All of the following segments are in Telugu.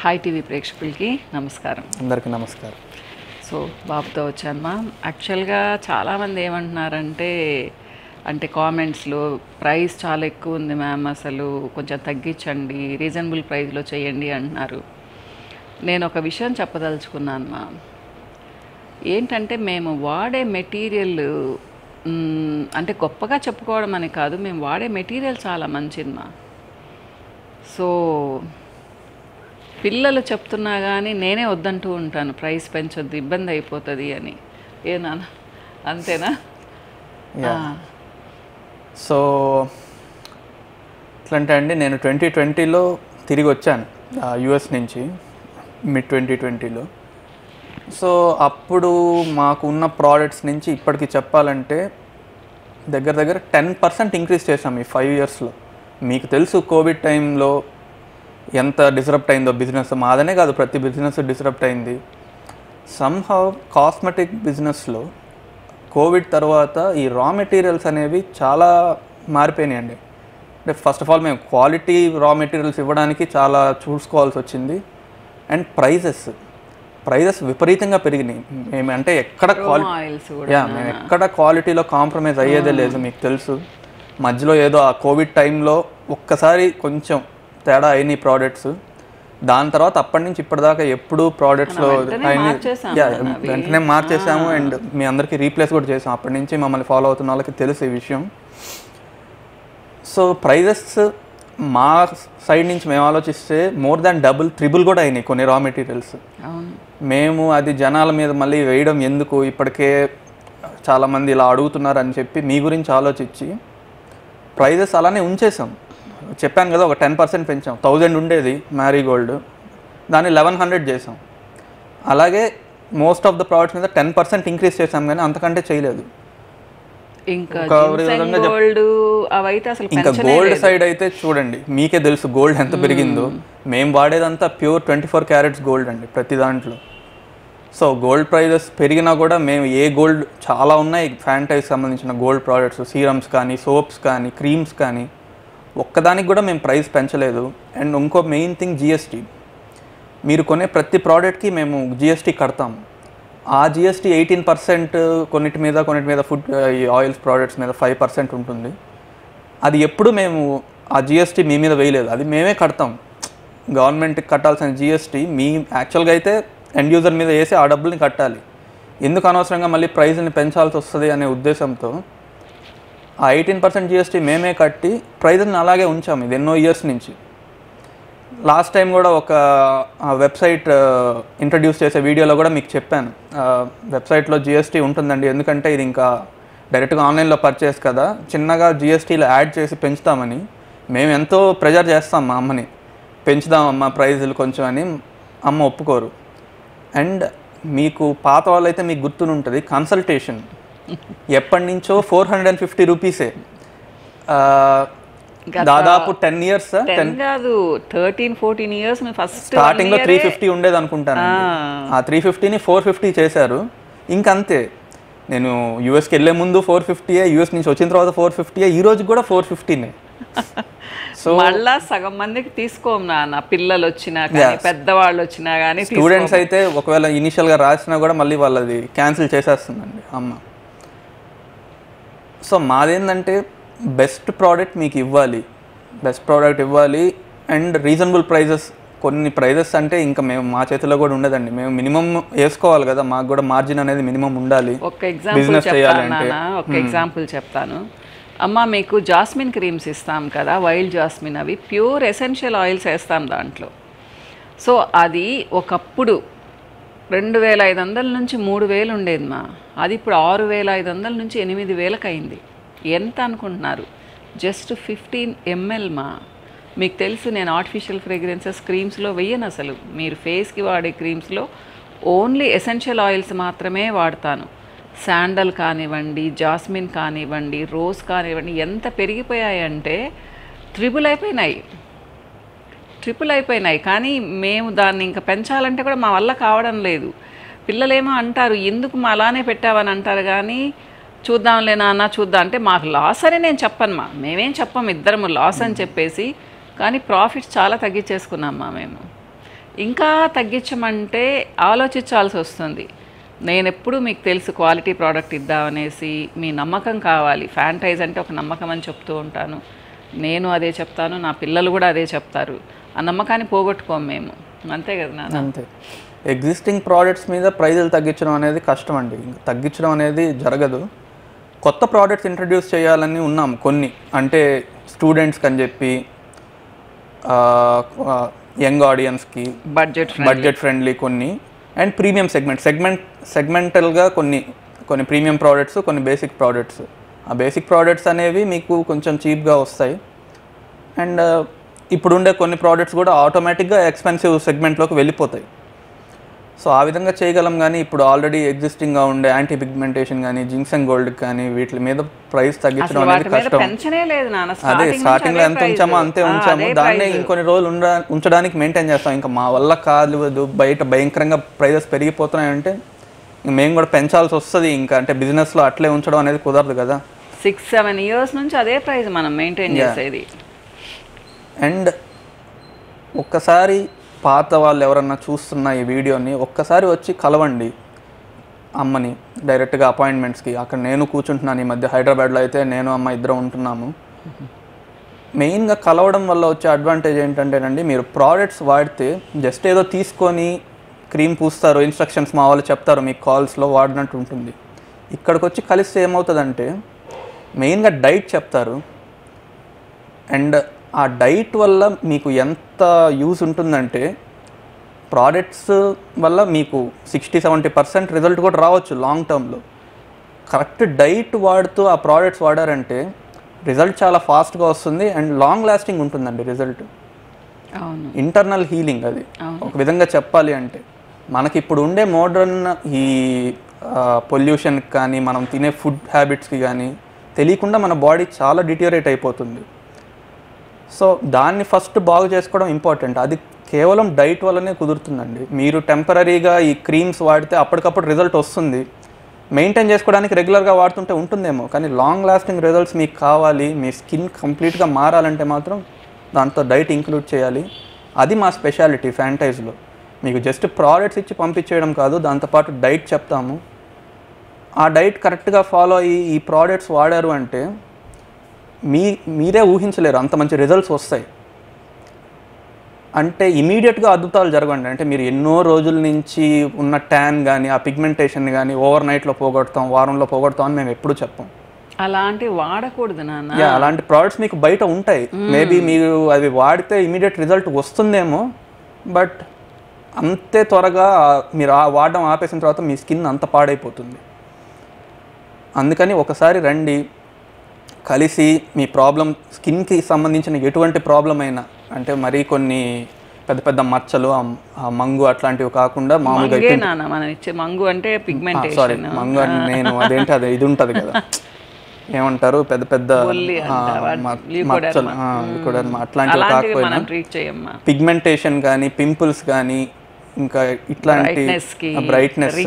హాయ్ టీవీ ప్రేక్షకులకి నమస్కారం. అందరికీ నమస్కారం. సో బాబుతో వచ్చాను. యాక్చువల్గా చాలామంది ఏమంటున్నారంటే కామెంట్స్లో ప్రైస్ చాలా ఎక్కువ ఉంది మ్యామ్, అసలు కొంచెం తగ్గించండి, రీజనబుల్ ప్రైస్లో చేయండి అంటున్నారు. నేను ఒక విషయం చెప్పదలుచుకున్నాను మ్యామ్. ఏంటంటే మేము వాడే మెటీరియల్ అంటే గొప్పగా చెప్పుకోవడం అని కాదు, మేము వాడే మెటీరియల్ చాలా మంచిది మా. సో పిల్లలు చెప్తున్నా కానీ నేనే వద్దంటూ ఉంటాను, ప్రైస్ పెంచొద్దు ఇబ్బంది అయిపోతుంది అని. ఏనా అంతేనా? సో ఎట్లంటే అండి, నేను 2020లో తిరిగి వచ్చాను యుఎస్ నుంచి, మిడ్ 2020లో. సో అప్పుడు మాకు ఉన్న ప్రోడక్ట్స్ నుంచి ఇప్పటికి చెప్పాలంటే దగ్గర దగ్గర 10% ఇంక్రీజ్ చేసాం ఈ 5 ఇయర్స్లో. మీకు తెలుసు కోవిడ్ టైంలో ఎంత డిస్రప్ట్ అయిందో బిజినెస్. మాదనే కాదు, ప్రతి బిజినెస్ డిస్రప్ట్ అయింది. సమ్హౌ కాస్మెటిక్ బిజినెస్లో కోవిడ్ తర్వాత ఈ రా మెటీరియల్స్ అనేవి చాలా మారిపోయినాయండి. అంటే ఫస్ట్ ఆఫ్ ఆల్ మేము క్వాలిటీ రా మెటీరియల్స్ ఇవ్వడానికి చాలా చూసుకోవాల్సి వచ్చింది. అండ్ ప్రైజెస్ విపరీతంగా పెరిగినాయి. మేము అంటే ఎక్కడ మేము ఎక్కడ క్వాలిటీలో కాంప్రమైజ్ అయ్యేదే లేదు, మీకు తెలుసు. మధ్యలో ఏదో ఆ కోవిడ్ టైంలో ఒక్కసారి కొంచెం తేడా అయినాయి ప్రోడక్ట్స్. దాని తర్వాత అప్పటి నుంచి ఇప్పటిదాకా ఎప్పుడు ప్రోడక్ట్స్లో వెంటనే మార్చేసాము. అండ్ మీ అందరికీ రీప్లేస్ కూడా చేసాము. అప్పటి నుంచి మమ్మల్ని ఫాలో అవుతున్న వాళ్ళకి తెలుసు ఈ విషయం. సో ప్రైజెస్ మా సైడ్ నుంచి మేము ఆలోచిస్తే మోర్ దాన్ డబుల్ త్రిబుల్ కూడా అయినాయి కొన్ని రా మెటీరియల్స్. మేము అది జనాల మీద మళ్ళీ వేయడం ఎందుకు, ఇప్పటికే చాలామంది ఇలా అడుగుతున్నారు అని చెప్పి మీ గురించి ఆలోచించి ప్రైజెస్ అలానే ఉంచేసాం. చెప్పాను కదా, ఒక 10% పెంచాం. 1000 ఉండేది మ్యారీగోల్డ్, దాన్ని 1100 చేసాం. అలాగే మోస్ట్ ఆఫ్ ద ప్రోడక్ట్స్ మీద 10% ఇంక్రీజ్ చేసాం, కానీ అంతకంటే చేయలేదు. ఇంకా గోల్డ్ సైడ్ అయితే చూడండి, మీకే తెలుసు గోల్డ్ ఎంత పెరిగిందో. మేము వాడేదంతా ప్యూర్ 24 క్యారెట్స్ గోల్డ్ అండి ప్రతి దాంట్లో. సో గోల్డ్ ప్రైజెస్ పెరిగినా కూడా మేము గోల్డ్ చాలా ఉన్నాయి ఫ్యాంటైకి సంబంధించిన గోల్డ్ ప్రోడక్ట్స్, సీరమ్స్ కానీ, సోప్స్ కానీ, క్రీమ్స్ కానీ, ఒక్కదానికి కూడా మేము ప్రైస్ పెంచలేదు. అండ్ ఇంకో మెయిన్ థింగ్ జిఎస్టీ. మీరు కొనే ప్రతి ప్రోడక్ట్కి మేము జిఎస్టీ కడతాం. ఆ జిఎస్టీ 18% కొన్నిటి మీద ఫుడ్ ఆయిల్స్ ప్రోడక్ట్స్ మీద 5% ఉంటుంది. అది ఎప్పుడు మేము ఆ జిఎస్టీ మీ మీద వేయలేదు, అది మేమే కడతాం. గవర్నమెంట్కి కట్టాల్సిన జిఎస్టీ మీ యాక్చువల్గా అయితే ఎండ్ యూజర్ మీద వేసి ఆ డబ్బుల్ని కట్టాలి. ఎందుకు అనవసరంగా మళ్ళీ ప్రైస్ని పెంచాల్సి వస్తుంది అనే ఉద్దేశంతో ఆ 18% జిఎస్టీ మేమే కట్టి ప్రైజ్ని అలాగే ఉంచాము. ఇది ఎన్నో ఇయర్స్ నుంచి. లాస్ట్ టైం కూడా ఒక వెబ్సైట్ ఇంట్రడ్యూస్ చేసే వీడియోలో కూడా మీకు చెప్పాను, వెబ్సైట్లో జిఎస్టీ ఉంటుందండి, ఎందుకంటే ఇది ఇంకా డైరెక్ట్గా ఆన్లైన్లో పర్చేస్ కదా, చిన్నగా జిఎస్టీలో యాడ్ చేసి పెంచుతామని. మేము ఎంతో ప్రెజర్ చేస్తాం మా అమ్మని, పెంచుదామమ్మా ప్రైజులు కొంచెం అని. అమ్మ ఒప్పుకోరు. అండ్ మీకు పాత వాళ్ళైతే మీకు గుర్తునుంటుంది, కన్సల్టేషన్ ఎప్పటి నుంచో 450 రూపీసే. దాదాపు 10 ఇయర్స్ కాదు, 13-14 ఇయర్స్ స్టార్టింగ్లో 350 ఉండేది అనుకుంటాను. ఆ 350ని 450 చేశారు. ఇంకంతే. నేను యూఎస్కి వెళ్ళే ముందు 450, యూఎస్ నుంచి వచ్చిన తర్వాత 450, ఈ రోజు కూడా 450నే. సో మళ్ళా సగం మందికి తీసుకోము నాన్న, పిల్లలు వచ్చినా కానీ పెద్దవాళ్ళు వచ్చినా కానీ. స్టూడెంట్స్ అయితే ఒకవేళ ఇనిషియల్గా రాసినా కూడా మళ్ళీ వాళ్ళది క్యాన్సిల్ చేసేస్తుందండి అమ్మ. సో మాదేంటంటే బెస్ట్ ప్రోడక్ట్ మీకు ఇవ్వాలి, అండ్ రీజనబుల్ ప్రైజెస్. కొన్ని ప్రైజెస్ అంటే ఇంకా మేము మా చేతిలో కూడా ఉండదండి, మేము మినిమం వేసుకోవాలి కదా, మాకు కూడా మార్జిన్ అనేది మినిమం ఉండాలి. ఒక ఎగ్జాంపుల్ చెప్తాను అమ్మ. మీకు జాస్మిన్ క్రీమ్స్ ఇస్తాం కదా, వైల్డ్ జాస్మిన్, అవి ప్యూర్ ఎసెన్షియల్ ఆయిల్స్ వేస్తాం దాంట్లో. సో అది ఒకప్పుడు 2500 నుంచి 3000 ఉండేది మా, అది ఇప్పుడు 6500 నుంచి 8000కి అయింది. ఎంత అనుకుంటున్నారు? జస్ట్ 15 ml మా. మీకు తెలుసు నేను ఆర్టిఫిషియల్ ఫ్రేగ్రెన్సెస్ క్రీమ్స్లో వెయ్యను అసలు. మీరు ఫేస్కి వాడే క్రీమ్స్లో ఓన్లీ ఎసెన్షియల్ ఆయిల్స్ మాత్రమే వాడతాను. శాండల్ కానివ్వండి, జాస్మిన్ కానివ్వండి, రోజ్ కానివ్వండి, ఎంత పెరిగిపోయాయంటే ట్రిపుల్ అయిపోయినాయి. కానీ మేము దాన్ని ఇంకా పెంచాలంటే కూడా మా వల్ల కావడం లేదు. పిల్లలేమో అంటారు, ఎందుకు మా అలానే పెట్టావని అంటారు, కానీ చూద్దాంలే నాన్న చూద్దాం అంటే మాకు లాస్ అని నేను చెప్పను మా, మేమేం చెప్పం, ఇద్దరము లాస్ అని చెప్పేసి. కానీ ప్రాఫిట్స్ చాలా తగ్గించేసుకున్నాం మా మేము. ఇంకా తగ్గించమంటే ఆలోచించాల్సి వస్తుంది. నేను ఎప్పుడు మీకు తెలుసు క్వాలిటీ ప్రోడక్ట్ ఇద్దామనేసి, మీ నమ్మకం కావాలి. ఫ్రాంచైజ్ అంటే ఒక నమ్మకం అని చెప్తూ ఉంటాను. నేను అదే చెప్తాను, నా పిల్లలు కూడా అదే చెప్తారు. ఆ నమ్మకాన్ని పోగొట్టుకోము మేము, అంతే కదా నాన్న? అంతే. ఎగ్జిస్టింగ్ ప్రోడక్ట్స్ మీద ప్రైజులు తగ్గించడం అనేది కష్టం అండి. తగ్గించడం అనేది జరగదు. కొత్త ప్రోడక్ట్స్ ఇంట్రడ్యూస్ చేయాలని ఉన్నాం కొన్ని, అంటే స్టూడెంట్స్కి అని చెప్పి, యంగ్ ఆడియన్స్కి బడ్జెట్ ఫ్రెండ్లీ కొన్ని, అండ్ ప్రీమియం సెగ్మెంటల్గా కొన్ని ప్రీమియం ప్రోడక్ట్స్, కొన్ని బేసిక్ ప్రోడక్ట్స్. ఆ బేసిక్ ప్రోడక్ట్స్ అనేవి మీకు కొంచెం చీప్గా వస్తాయి. అండ్ ఇప్పుడుండే కొన్ని ప్రోడక్ట్స్ కూడా ఆటోమేటిక్గా ఎక్స్పెన్సివ్ సెగ్మెంట్లోకి వెళ్ళిపోతాయి. సో ఆ విధంగా చేయగలం. కానీ ఇప్పుడు ఆల్రెడీ ఎగ్జిస్టింగ్గా ఉండే యాంటీ పిగ్మెంటేషన్ కానీ, జింక్సన్ గోల్డ్ కానీ, వీటి మీద ప్రైస్ తగ్గించడం అనేది కష్టం. అదే స్టార్టింగ్లో ఎంత ఉంచామో అంతే ఉంచాము, దాన్నే ఇంకొన్ని రోజులు ఉంచడానికి మెయింటైన్ చేస్తాం. ఇంకా మా వల్ల కాదు, బయట భయంకరంగా ప్రైజెస్ పెరిగిపోతున్నాయంటే మేము కూడా పెంచాల్సి వస్తుంది. ఇంకా అంటే బిజినెస్లో అట్లే ఉంచడం అనేది కుదరదు కదా. 6-7 years నుంచి అదే ప్రైస్ మనం మెయింటైన్ చేసేది. అండ్ ఒక్కసారి పాత వాళ్ళు ఎవరన్నా చూస్తున్న ఈ వీడియోని ఒక్కసారి వచ్చి కలవండి అమ్మని డైరెక్ట్గా అపాయింట్మెంట్స్కి. అక్కడ నేను కూర్చుంటున్నాను. ఈ మధ్య హైదరాబాద్లో అయితే నేను అమ్మ ఇద్దరం ఉంటున్నాము. మెయిన్గా కలవడం వల్ల వచ్చే అడ్వాంటేజ్ ఏంటంటేనండి, మీరు ప్రోడక్ట్స్ వాడితే జస్ట్ ఏదో తీసుకొని క్రీమ్ పూస్తారు, ఇన్స్ట్రక్షన్స్ మా వాళ్ళు చెప్తారు, మీకు కాల్స్లో వాడినట్టు ఉంటుంది. ఇక్కడికి వచ్చి కలిస్తే ఏమవుతుందంటే మెయిన్గా డైట్ చెప్తారు. అండ్ ఆ డైట్ వల్ల మీకు ఎంత యూజ్ ఉంటుందంటే, ప్రోడక్ట్స్ వల్ల మీకు 60-70% రిజల్ట్ కూడా రావచ్చు లాంగ్ టర్మ్లో. కరెక్ట్ డైట్ వాడుతూ ఆ ప్రోడక్ట్స్ వాడారంటే రిజల్ట్ చాలా ఫాస్ట్గా వస్తుంది అండ్ లాంగ్ లాస్టింగ్ ఉంటుందండి రిజల్ట్. ఇంటర్నల్ హీలింగ్ అది ఒక విధంగా చెప్పాలి అంటే. మనకి ఇప్పుడు ఉండే మోడర్న్ ఈ పొల్యూషన్కి కానీ, మనం తినే ఫుడ్ హ్యాబిట్స్కి కానీ తెలియకుండా మన బాడీ చాలా డిటీరియరేట్ అయిపోతుంది. సో దాన్ని ఫస్ట్ బాగు చేసుకోవడం ఇంపార్టెంట్. అది కేవలం డైట్ వల్లనే కుదురుతుందండి. మీరు టెంపరీగా ఈ క్రీమ్స్ వాడితే అప్పటికప్పుడు రిజల్ట్ వస్తుంది, మెయింటైన్ చేసుకోవడానికి రెగ్యులర్గా వాడుతుంటే ఉంటుందేమో, కానీ లాంగ్ లాస్టింగ్ రిజల్ట్స్ మీకు కావాలి, మీ స్కిన్ కంప్లీట్గా మారాలంటే మాత్రం దాంతో డైట్ ఇంక్లూడ్ చేయాలి. అది మా స్పెషాలిటీ ఫ్రాంచైజ్లో. మీకు జస్ట్ ప్రోడక్ట్స్ ఇచ్చి పంపించేయడం కాదు, దాంతోపాటు డైట్ చెప్తాము. ఆ డైట్ కరెక్ట్గా ఫాలో అయ్యి ఈ ప్రోడక్ట్స్ వాడారు అంటే మీరే ఊహించలేరు అంత మంచి రిజల్ట్స్ వస్తాయి. అంటే ఇమీడియట్గా అద్భుతాలు జరగండి. అంటే మీరు ఎన్నో రోజుల నుంచి ఉన్న ట్యాన్ కానీ, ఆ పిగ్మెంటేషన్ కానీ ఓవర్ నైట్లో పోగొడతాం, వారంలో పోగొడతాం అని మేము ఎప్పుడూ చెప్పాం. అలాంటివి వాడకూడదు నాన్న. అలాంటి ప్రోడక్ట్స్ మీకు బయట ఉంటాయి. మేబీ మీరు అవి వాడితే ఇమీడియట్ రిజల్ట్ వస్తుందేమో, బట్ అంతే త్వరగా మీరు వాడడం ఆపేసిన తర్వాత మీ స్కిన్ అంత పాడైపోతుంది. అందుకని ఒకసారి రండి, కలిసి మీ ప్రాబ్లం, స్కిన్కి సంబంధించిన ఎటువంటి ప్రాబ్లం అయినా, అంటే మరీ కొన్ని పెద్ద పెద్ద మచ్చలు, ఆ మంగు అట్లాంటివి కాకుండా మామూలుగా మనం ఇచ్చే మంగు అంటే పిగ్మెంటేషన్. సారీ మంగు అని నేను అదేంటి అది ఇది ఉంటుంది కదా, ఏమంటారు, పెద్ద పెద్ద మచ్చలు అట్లాంటివి కాకపోయినా పిగ్మెంటేషన్ కానీ, పింపుల్స్ కానీ, ఇంకా ఇట్లాంటి brightness,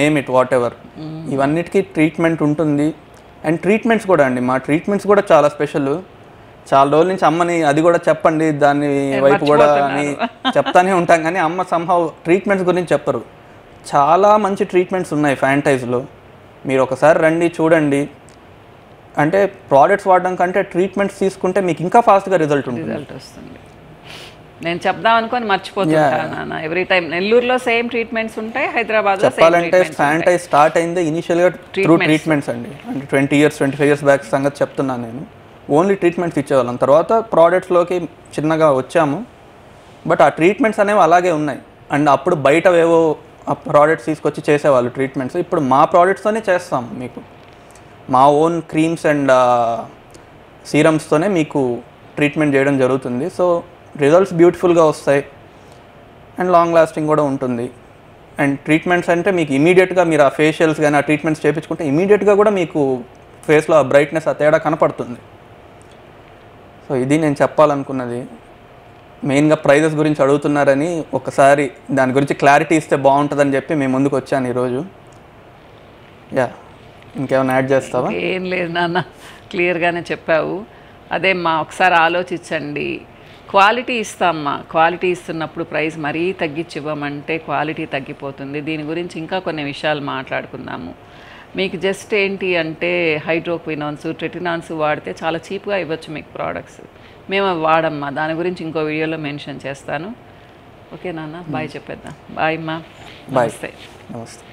name it what ever, ఇవన్నిటికీ ట్రీట్మెంట్ ఉంటుంది. అండ్ ట్రీట్మెంట్స్ కూడా అండి, మా ట్రీట్మెంట్స్ కూడా చాలా స్పెషల్. చాలా రోజుల నుంచి అమ్మని అది కూడా చెప్పండి, దాని వైపు కూడా అని చెప్తానే ఉంటాం, కానీ అమ్మ సంహవ్ ట్రీట్మెంట్స్ గురించి చెప్పరు. చాలా మంచి ట్రీట్మెంట్స్ ఉన్నాయి ఫ్రాంచైజ్లో. మీరు ఒకసారి రండి, చూడండి. అంటే ప్రోడక్ట్స్ వాడడం కంటే ట్రీట్మెంట్స్ తీసుకుంటే మీకు ఇంకా ఫాస్ట్గా రిజల్ట్ వస్తుంది. నేను చెప్దాం అనుకొని మర్చిపోతున్నాను. ఎవ్రీ టైం నెల్లూరులో సేమ్ ట్రీట్మెంట్స్ ఉంటాయి, హైదరాబాద్ చెప్పాలంటే ఫ్రాంచైజ్ స్టార్ట్ అయింది ఇనిషియల్గా త్రూ ట్రీట్మెంట్స్ అండి. అంటే 20 years 25 years బ్యాక్ సంగతి చెప్తున్నాను నేను. ఓన్లీ ట్రీట్మెంట్స్ ఇచ్చేవాళ్ళం. తర్వాత ప్రోడక్ట్స్లోకి చిన్నగా వచ్చాము, బట్ ఆ ట్రీట్మెంట్స్ అనేవి అలాగే ఉన్నాయి. అండ్ అప్పుడు బయట ఏవో ఆ ప్రోడక్ట్స్ తీసుకొచ్చి చేసేవాళ్ళు ట్రీట్మెంట్స్. ఇప్పుడు మా ప్రోడక్ట్స్తోనే చేస్తాం. మీకు మా ఓన్ క్రీమ్స్ అండ్ సీరమ్స్తోనే మీకు ట్రీట్మెంట్ చేయడం జరుగుతుంది. సో రిజల్ట్స్ బ్యూటిఫుల్గా వస్తాయి అండ్ లాంగ్ లాస్టింగ్ కూడా ఉంటుంది. అండ్ ట్రీట్మెంట్స్ అంటే మీకు ఇమీడియట్గా మీరు ఆ ఫేషియల్స్ కానీ ఆ ట్రీట్మెంట్స్ చేయించుకుంటే ఇమీడియట్గా కూడా మీకు ఫేస్లో ఆ బ్రైట్నెస్, ఆ తేడా కనపడుతుంది. సో ఇది నేను చెప్పాలనుకున్నది. మెయిన్గా ప్రైజెస్ గురించి అడుగుతున్నారని ఒకసారి దాని గురించి క్లారిటీ ఇస్తే బాగుంటుందని చెప్పి మేము ముందుకు వచ్చాను ఈరోజు. ఇంకేమైనా యాడ్ చేస్తావా? ఏం లేదు నాన్న, క్లియర్గానే చెప్పావు. అదే ఒకసారి ఆలోచించండి. క్వాలిటీ ఇస్తామ్మా, క్వాలిటీ ఇస్తున్నప్పుడు ప్రైస్ మరీ తగ్గించి ఇవ్వమంటే క్వాలిటీ తగ్గిపోతుంది. దీని గురించి ఇంకా కొన్ని విషయాలు మాట్లాడుకుందాము. మీకు జస్ట్ ఏంటి అంటే హైడ్రోక్వినోన్స్, ట్రెటినాన్స్ వాడితే చాలా చీప్గా ఇవ్వచ్చు మీకు ప్రోడక్ట్స్. మేము అవి వాడమ్మా, దాని గురించి ఇంకో వీడియోలో మెన్షన్ చేస్తాను. ఓకే నాన్న, బాయ్ చెప్పేద్దాం. బాయ్ అమ్మా, నమస్తే. నమస్తే.